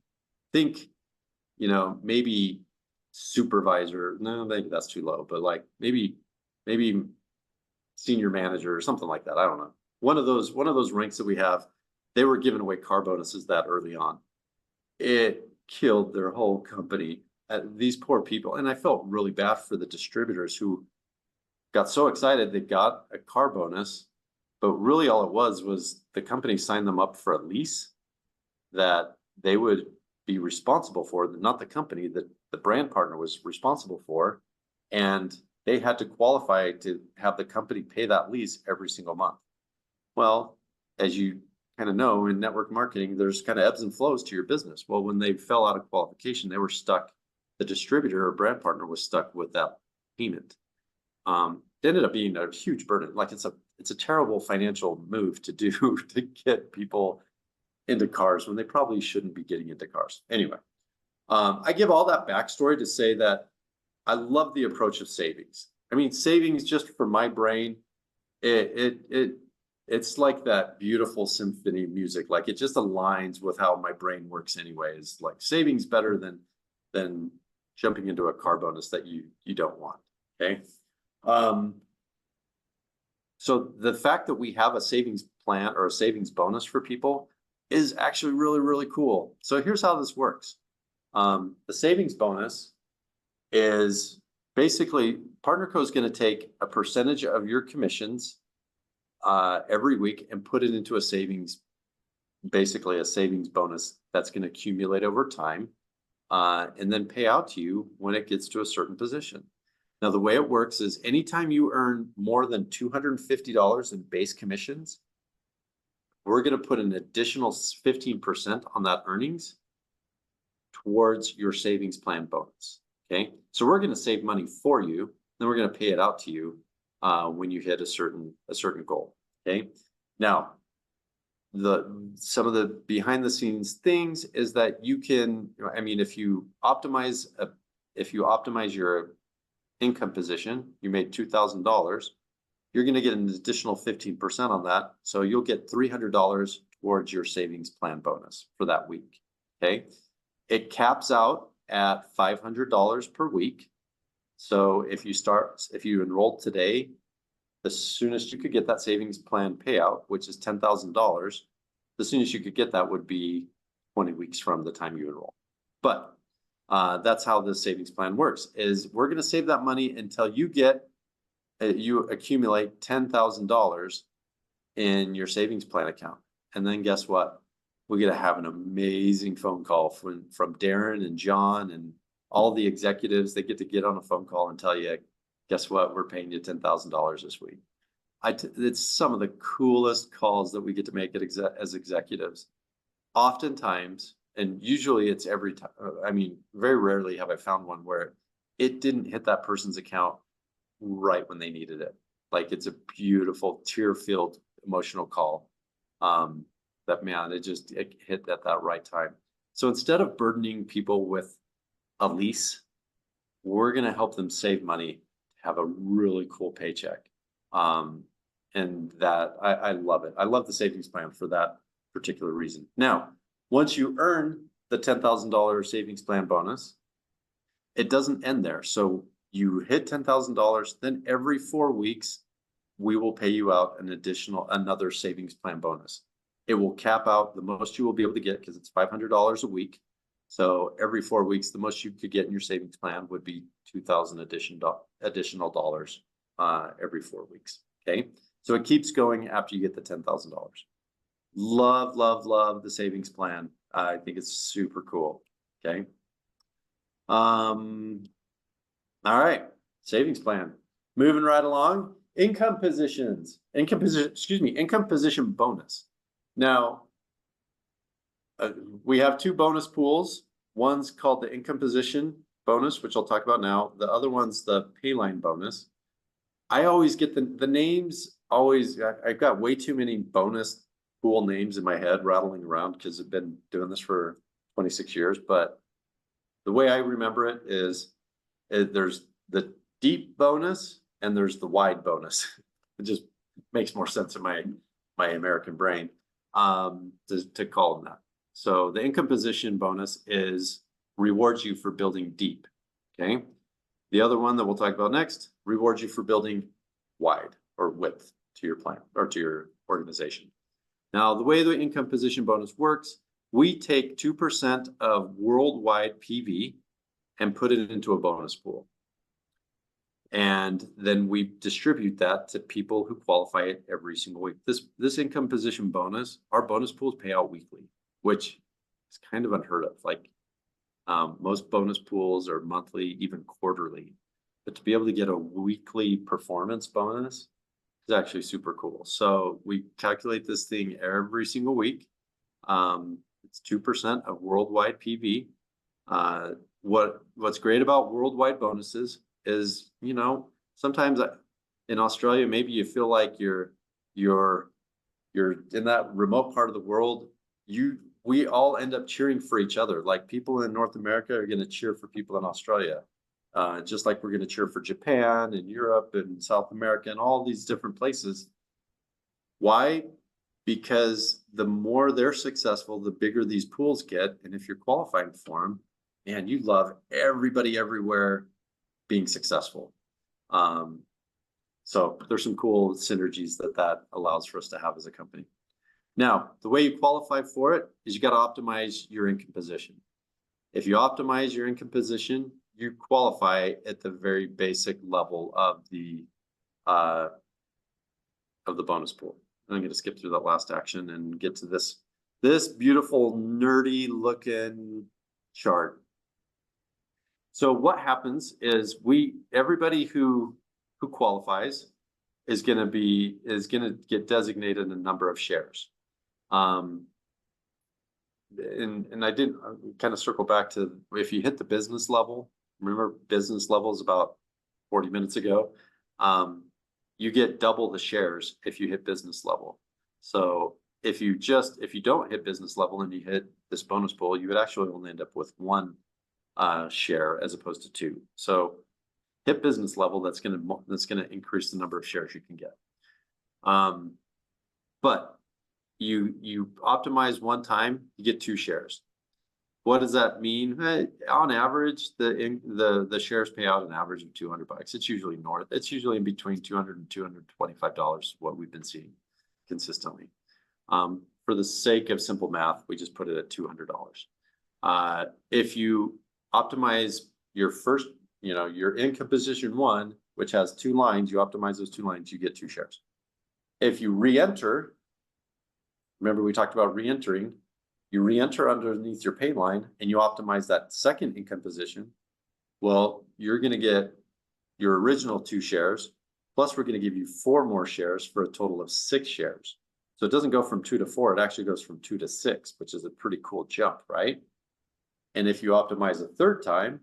think, maybe supervisor. No, maybe that's too low, but like maybe senior manager or something like that. I don't know. One of those ranks that we have, they were giving away car bonuses that early on. It killed their whole company. These poor people, and I felt really bad for the distributors who got so excited they got a car bonus, but really all it was the company signed them up for a lease that they would be responsible for, not the company, that the brand partner was responsible for, and they had to qualify to have the company pay that lease every single month. Well, as you kind of know, in network marketing, there's kind of ebbs and flows to your business. Well, when they fell out of qualification, they were stuck. The distributor or brand partner was stuck with that payment. It ended up being a huge burden. Like it's a terrible financial move to do to get people into cars when they probably shouldn't be getting into cars. Anyway, I give all that backstory to say that I love the approach of savings. I mean, savings just for my brain, it's like that beautiful symphony music. Like it just aligns with how my brain works anyways. Like savings better than jumping into a car bonus that you don't want. Okay. So the fact that we have a savings plan or a savings bonus for people is actually really, really cool. So here's how this works. The savings bonus is basically PartnerCo is going to take a percentage of your commissions every week and put it into a savings, basically a savings bonus that's going to accumulate over time and then pay out to you when it gets to a certain position. Now, the way it works is anytime you earn more than $250 in base commissions, we're going to put an additional 15% on that earnings towards your savings plan bonus. Okay, so we're going to save money for you, then we're going to pay it out to you when you hit a certain goal. Okay, now some of the behind the scenes things is that you can, I mean, if you optimize your income position, you made $2,000, you're going to get an additional 15% on that. So you'll get $300 towards your savings plan bonus for that week. Okay, it caps out at $500 per week. So if you enrolled today, the soonest you could get that savings plan payout, which is $10,000, the soonest you could get that would be 20 weeks from the time you enroll. But that's how the savings plan works, is we're going to save that money until you accumulate $10,000 in your savings plan account. And then guess what? We're going to have an amazing phone call from Darren and John and all the executives. They get on a phone call and tell you, guess what? We're paying you $10,000 this week. It's some of the coolest calls that we get to make as executives. Oftentimes, and usually it's every time, I mean, very rarely have I found one where it didn't hit that person's account right when they needed it. Like it's a beautiful, tear-filled, emotional call. That man, it hit at that right time. So instead of burdening people with a lease, we're going to help them save money, have a really cool paycheck. And that I love it. I love the savings plan for that particular reason. Now, once you earn the $10,000 savings plan bonus, it doesn't end there. So you hit $10,000, then every 4 weeks, we will pay you out another savings plan bonus. It will cap out the most you will be able to get because it's $500 a week. So every 4 weeks, the most you could get in your savings plan would be $2,000 additional dollars every 4 weeks. Okay, so it keeps going after you get the $10,000. Love, love, love the savings plan. I think it's super cool. Okay. All right, savings plan. Moving right along. Income position bonus. Now, we have two bonus pools. One's called the income position bonus, which I'll talk about now. The other one's the Payline bonus. I always get the names, I've got way too many bonus pool names in my head rattling around because I've been doing this for 26 years. But the way I remember it is there's the deep bonus and there's the wide bonus. It just makes more sense in my American brain to call them that. So the income position bonus rewards you for building deep. Okay. The other one that we'll talk about next rewards you for building wide. or width to your plan or to your organization. Now, the way the income position bonus works, we take 2% of worldwide PV and put it into a bonus pool. And then we distribute that to people who qualify it every single week. This income position bonus, our bonus pools pay out weekly, which is kind of unheard of. Like most bonus pools are monthly, even quarterly. But to be able to get a weekly performance bonus is actually super cool. So we calculate this thing every single week. It's 2% of worldwide PV. What's great about worldwide bonuses is, you know, sometimes in Australia, maybe you feel like you're in that remote part of the world. We all end up cheering for each other. Like people in North America are going to cheer for people in Australia, just like we're going to cheer for Japan and Europe and South America and all these different places. Why? Because the more they're successful, the bigger these pools get. And if you're qualifying for them, man, you love everybody everywhere being successful. So there's some cool synergies that allows for us to have as a company. Now, the way you qualify for it is you got to optimize your income position. If you optimize your income position, you qualify at the very basic level of the bonus pool. I'm going to skip through that last action and get to this beautiful nerdy looking chart. So what happens is everybody who qualifies is going to get designated a number of shares. And I did kind of circle back to, if you hit the business level, remember business level is about 40 minutes ago, you get double the shares if you hit business level. So if you don't hit business level and you hit this bonus pool, you would actually only end up with one share as opposed to two. So hit business level, that's gonna increase the number of shares you can get. But you optimize one time, you get 2 shares. What does that mean? On average, the shares pay out an average of $200. It's usually in between $200 and $225, what we've been seeing consistently. For the sake of simple math, we just put it at $200. If you optimize your first, your income position 1, which has 2 lines, you optimize those 2 lines, you get 2 shares. If you re-enter, remember we talked about re-entering, you re-enter underneath your pay line and you optimize that second income position, well, you're going to get your original 2 shares, plus we're going to give you 4 more shares for a total of 6 shares. So it doesn't go from 2 to 4, it actually goes from 2 to 6, which is a pretty cool jump, right? And if you optimize a third time,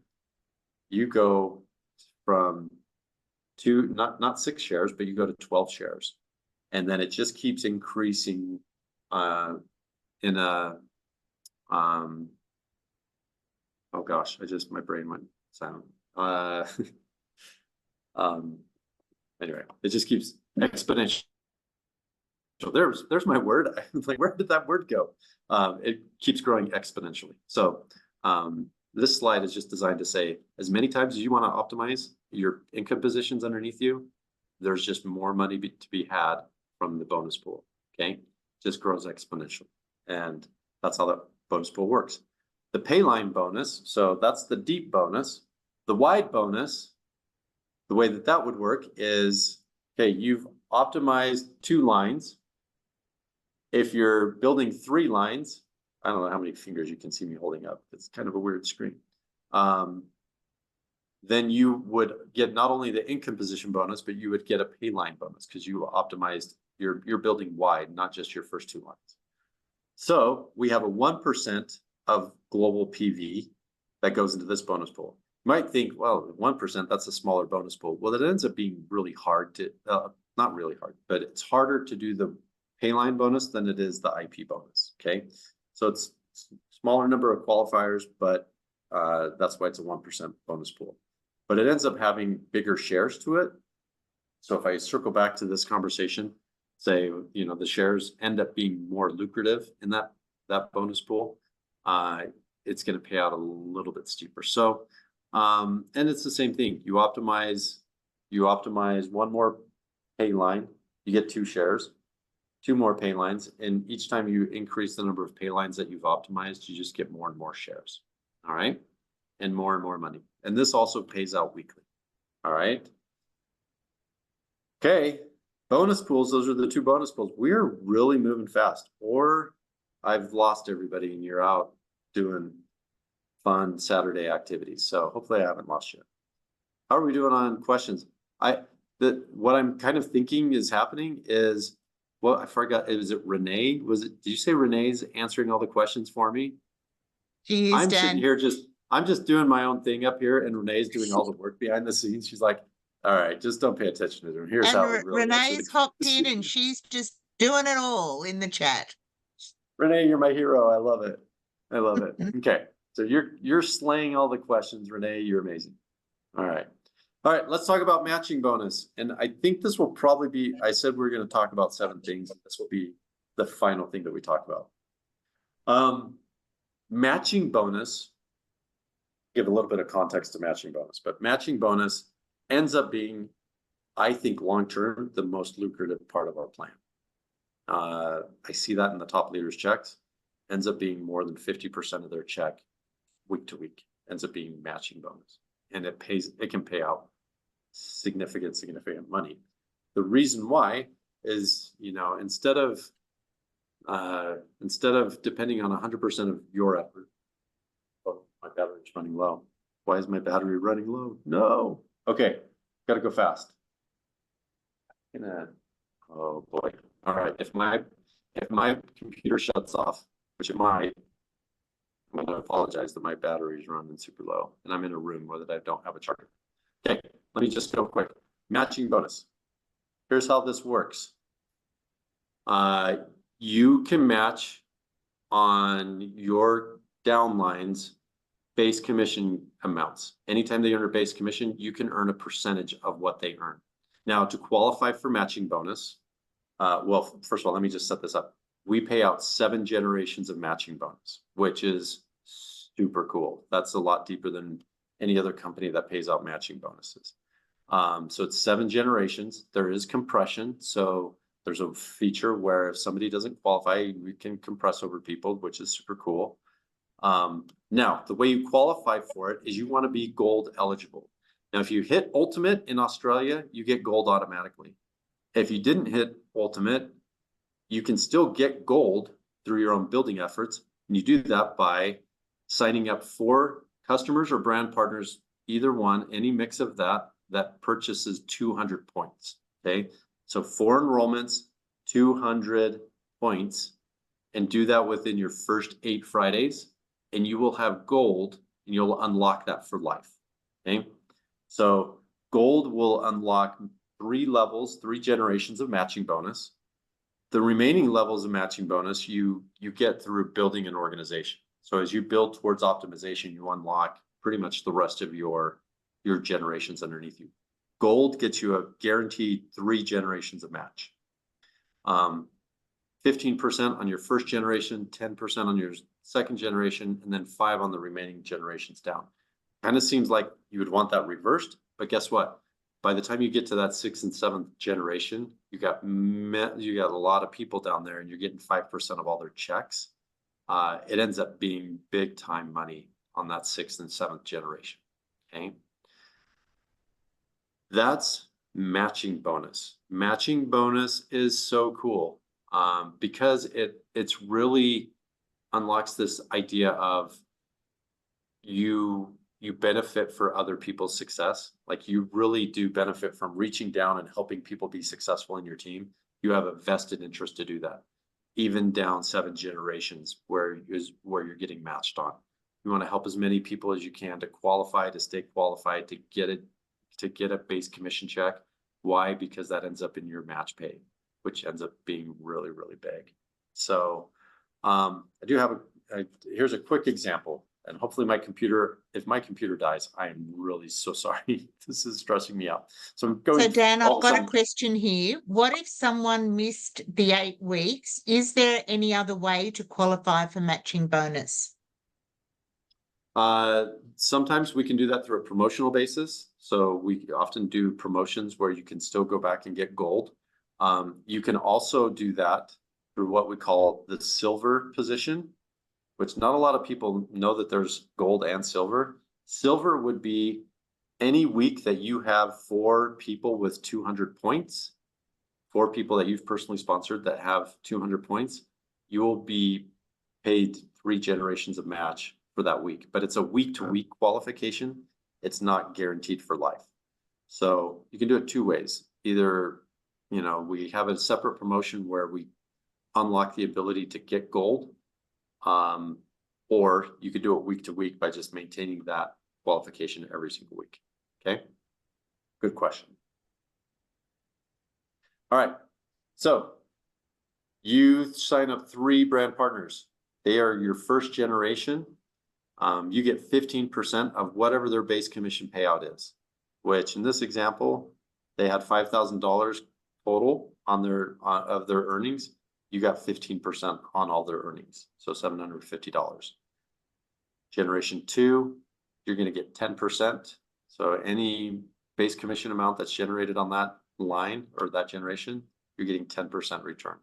you go from 2, not 6 shares, but you go to 12 shares. And then it just keeps increasing in a, oh gosh, my brain went silent. Anyway, it just keeps exponential. So there's my word. Like, where did that word go? It keeps growing exponentially. So this slide is just designed to say, as many times as you want to optimize your income positions underneath you, there's just more money to be had from the bonus pool. Okay, just grows exponentially, and that's how that bonus pool works. The pay line bonus, so that's the deep bonus. The wide bonus, the way that would work is, okay, you've optimized 2 lines. If you're building 3 lines, I don't know how many fingers you can see me holding up. It's kind of a weird screen. Then you would get not only the income position bonus, but you would get a pay line bonus because you optimized your building wide, not just your first 2 lines. So we have a 1% of global PV that goes into this bonus pool. You might think, well, 1%, that's a smaller bonus pool. Well, it ends up being really hard to, not really hard, but it's harder to do the pay line bonus than it is the IP bonus, okay? So it's smaller number of qualifiers, but that's why it's a 1% bonus pool. But it ends up having bigger shares to it. So if I circle back to this conversation, say, the shares end up being more lucrative in that bonus pool, it's going to pay out a little bit steeper. So, and it's the same thing. You optimize 1 more pay line, you get 2 shares, 2 more pay lines, and each time you increase the number of pay lines that you've optimized, you just get more and more shares. All right. And more money. And this also pays out weekly. All right. Okay. Bonus pools. Those are the 2 bonus pools. We're really moving fast, or I've lost everybody and you're out doing fun Saturday activities. So hopefully I haven't lost you. How are we doing on questions? What I'm kind of thinking is happening is, well, I forgot. Is it Renee? Did you say Renee's answering all the questions for me? She is, I'm Dan. sitting here I'm just doing my own thing up here, and Renee's doing all the work behind the scenes. She's like, all right, just don't pay attention to them. Here's And how we really answer Renee's the hopped in and questions. she's just doing it all in the chat. Renee, you're my hero. I love it. I love it. Okay. So you're slaying all the questions, Renee. You're amazing. All right. All right, let's talk about matching bonus. And I think this will probably be, I said we're going to talk about 7 things. And this will be the final thing that we talk about. Matching bonus, give a little bit of context to matching bonus, but matching bonus ends up being, I think, long-term, the most lucrative part of our plan. I see that in the top leaders' checks, ends up being more than 50% of their check week to week, ends up being matching bonus. And it can pay out significant money. The reason why is, instead of depending on 100% of your effort. Oh, my battery's running low. Why is my battery running low? No. Okay, gotta go fast. Oh boy. All right. If my computer shuts off, which it might, I'm gonna apologize that my battery is running super low, and I'm in a room where I don't have a charger. Okay, let me just go quick. Matching bonus. Here's how this works. You can match on your downlines base commission amounts. Anytime they earn a base commission, you can earn a percentage of what they earn. Now, to qualify for matching bonus, well, first of all, let me just set this up. We pay out 7 generations of matching bonus, which is super cool. That's a lot deeper than any other company that pays out matching bonuses. So it's 7 generations. There is compression. So there's a feature where if somebody doesn't qualify, we can compress over people, which is super cool. Now, the way you qualify for it is you want to be gold eligible. Now, if you hit ultimate in Australia, you get gold automatically. If you didn't hit ultimate, you can still get gold through your own building efforts. And you do that by signing up for customers or brand partners, either one, any mix of that purchases 200 points. Okay. So 4 enrollments, 200 points, and do that within your first 8 Fridays, and you will have gold and you'll unlock that for life. Okay. So gold will unlock 3 levels, 3 generations of matching bonus. The remaining levels of matching bonus you get through building an organization. So as you build towards optimization, you unlock pretty much the rest of your generations underneath you. Gold gets you a guaranteed 3 generations of match. 15% on your first generation, 10% on your second generation, and then 5 on the remaining generations down. Kind of seems like you would want that reversed, but guess what? By the time you get to that 6th and 7th generation, you got a lot of people down there, and you're getting 5% of all their checks. It ends up being big time money on that 6th and 7th generation. Okay, that's matching bonus. Matching bonus is so cool because it's really unlocks this idea of you benefit for other people's success. Like, you really do benefit from reaching down and helping people be successful in your team. You have a vested interest to do that, even down 7 generations where you're getting matched on. You want to help as many people as you can to qualify, to stay qualified, to get a base commission check. Why? Because that ends up in your match pay, which ends up being really, really big. So I do have here's a quick example. And hopefully if my computer dies, I am really so sorry. This is stressing me out. So Dan, I've got a question here. What if someone missed the 8 weeks? Is there any other way to qualify for matching bonus? Sometimes we can do that through a promotional basis. So we often do promotions where you can still go back and get gold. You can also do that through what we call the silver position, which not a lot of people know that there's gold and silver. Silver would be any week that you have 4 people with 200 points, 4 people that you've personally sponsored that have 200 points, you will be paid 3 generations of match for that week. But it's a week-to-week qualification. It's not guaranteed for life. So you can do it 2 ways. Either, you know, we have a separate promotion where we unlock the ability to get gold, or you could do it week to week by just maintaining that qualification every single week. Okay, good question. All right, so you sign up 3 brand partners. They are your first generation. You get 15% of whatever their base commission payout is, which in this example, they had $5,000 total on their of their earnings. You got 15% on all their earnings, so $750. Generation 2, you're going to get 10%. So any base commission amount that's generated on that line or that generation, you're getting 10% return.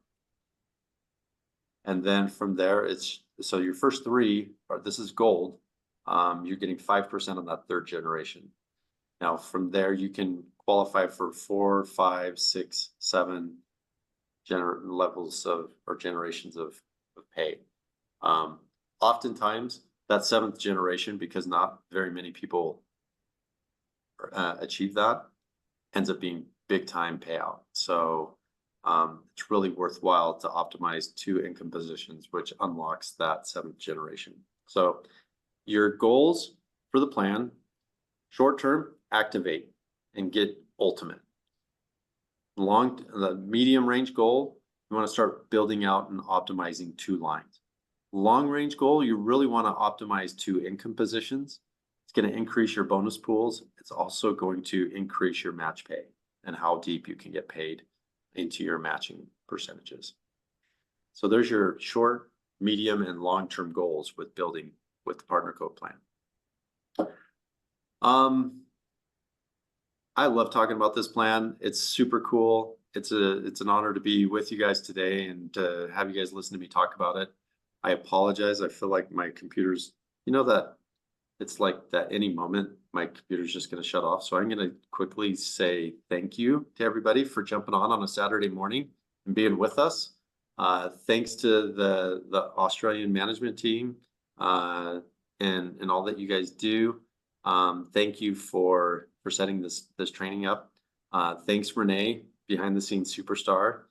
And then from there, it's so your first 3, this is gold. You're getting 5% on that 3rd generation. Now from there, you can qualify for 4, 5, 6, 7 levels of or generations of pay. Oftentimes that 7th generation, because not very many people achieve that, ends up being big time payout. So it's really worthwhile to optimize 2 income positions, which unlocks that 7th generation. So your goals for the plan: short term, activate and get ultimate. The medium range goal, you want to start building out and optimizing 2 lines. Long range goal, you really want to optimize 2 income positions. It's going to increase your bonus pools. It's also going to increase your match pay and how deep you can get paid into your matching percentages. So there's your short, medium, and long-term goals with building with the partner code plan. I love talking about this plan. It's super cool. It's an honor to be with you guys today and to have you guys listen to me talk about it. I apologize. I feel like my computer's, you know, that it's like that any moment my computer's just going to shut off. So I'm going to quickly say thank you to everybody for jumping on a Saturday morning and being with us. Thanks to the Australian management team and all that you guys do. Thank you for setting this training up. Thanks, Renee, behind the scenes superstar,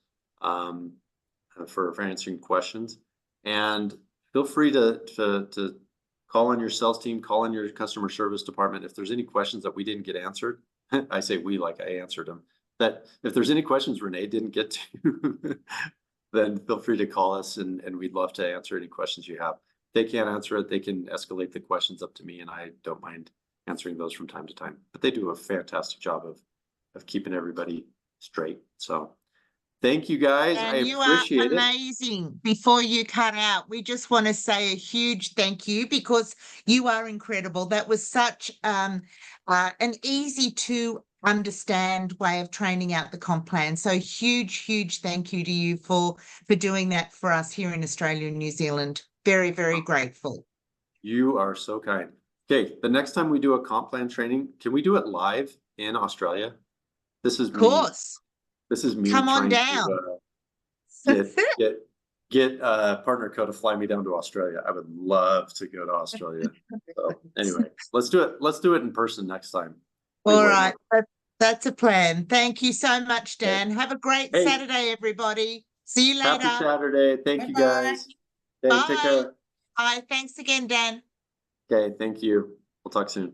for answering questions. And feel free to call on your sales team, call on your customer service department. If there's any questions that we didn't get answered, I say we like I answered them. That if there's any questions Renee didn't get to, then feel free to call us and we'd love to answer any questions you have. If they can't answer it, they can escalate the questions up to me and I don't mind answering those from time to time. But they do a fantastic job of keeping everybody straight. So thank you guys. And I appreciate it. You are amazing. Before you cut out, we just want to say a huge thank you because you are incredible. That was such an easy to understand way of training out the comp plan. So huge thank you to you for doing that for us here in Australia and New Zealand. Very, very grateful. You are so kind. Okay, the next time we do a comp plan training, can we do it live in Australia? This is Of course. This is me Come on trying down. to get partner code to fly me down to Australia. I would love to go to Australia. So anyway, let's do it. Let's do it in person next time. All right, that's a plan. Thank you so much, Dan. Have a great Saturday, everybody. See you later. Happy Saturday. Thank you, guys. Okay, Bye. take care. Bye. Thanks again, Dan. Okay, thank you. We'll talk soon.